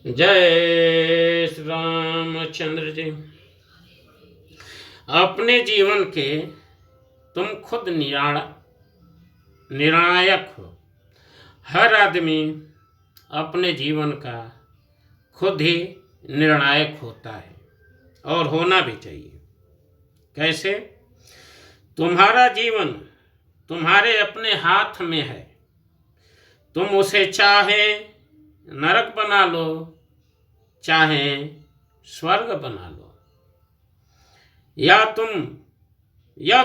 जय श्री रामचंद्र जी। अपने जीवन के तुम खुद निर्णायक हो। हर आदमी अपने जीवन का खुद ही निर्णायक होता है और होना भी चाहिए। कैसे? तुम्हारा जीवन तुम्हारे अपने हाथ में है। तुम उसे चाहे नरक बना लो, चाहे स्वर्ग बना लो। यह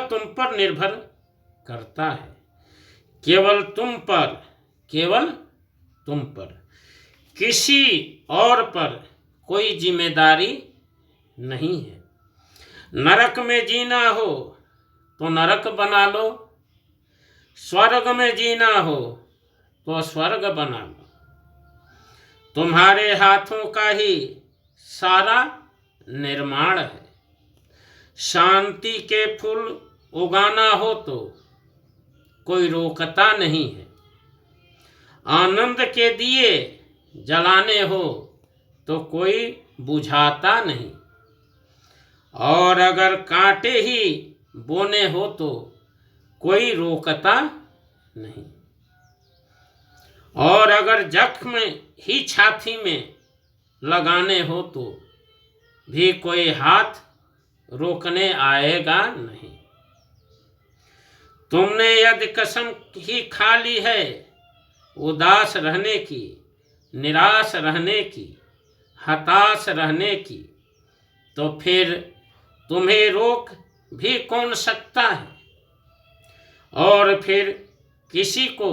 तुम पर निर्भर करता है। केवल तुम पर किसी और पर कोई जिम्मेदारी नहीं है। नरक में जीना हो तो नरक बना लो, स्वर्ग में जीना हो तो स्वर्ग बना लो। तुम्हारे हाथों का ही सारा निर्माण है। शांति के फूल उगाना हो तो कोई रोकता नहीं है। आनंद के दिए जलाने हो तो कोई बुझाता नहीं। और अगर कांटे ही बोने हो तो कोई रोकता नहीं। और अगर जख्म ही छाती में लगाने हो तो भी कोई हाथ रोकने आएगा नहीं। तुमने यदि कसम ही खा ली है उदास रहने की, निराश रहने की, हताश रहने की, तो फिर तुम्हें रोक भी कौन सकता है? और फिर किसी को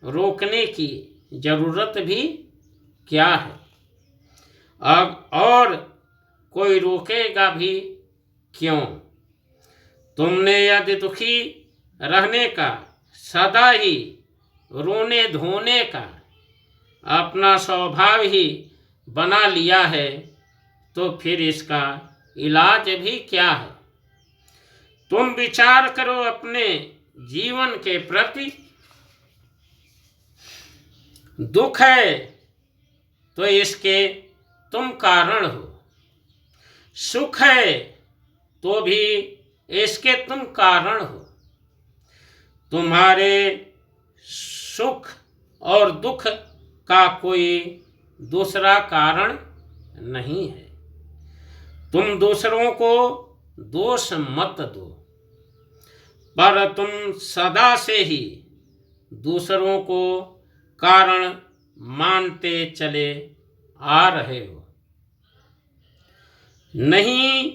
रोकने की जरूरत भी क्या है? अब और कोई रोकेगा भी क्यों? तुमने यदि दुखी रहने का, सदा ही रोने धोने का अपना स्वभाव ही बना लिया है, तो फिर इसका इलाज भी क्या है? तुम विचार करो अपने जीवन के प्रति। दुख है तो इसके तुम कारण हो। सुख है तो भी इसके तुम कारण हो। तुम्हारे सुख और दुख का कोई दूसरा कारण नहीं है। तुम दूसरों को दोष मत दो, पर तुम सदा से ही दूसरों को कारण मानते चले आ रहे हो। नहीं,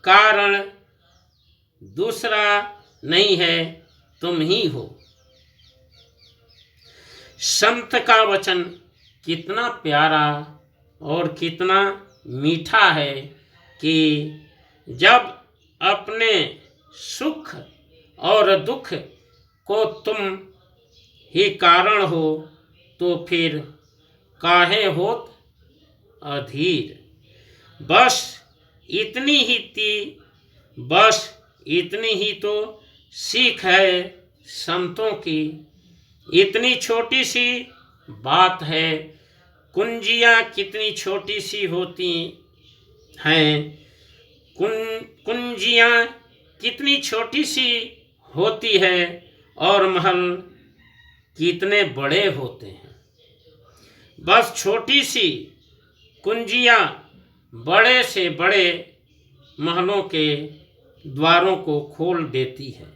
कारण दूसरा नहीं है, तुम ही हो। संत का वचन कितना प्यारा और कितना मीठा है कि जब अपने सुख और दुख को तुम ही कारण हो तो फिर काहे होत अधीर। बस इतनी ही तो सीख है संतों की। इतनी छोटी सी बात है। कुंजियाँ कितनी छोटी सी होती हैं, कुंजियाँ कितनी छोटी सी होती है और महल कितने बड़े होते हैं। बस छोटी सी कुंजियाँ बड़े से बड़े महलों के द्वारों को खोल देती है।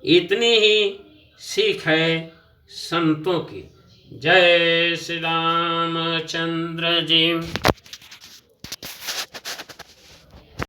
इतनी ही सीख है संतों की। जय श्री रामचंद्र जी।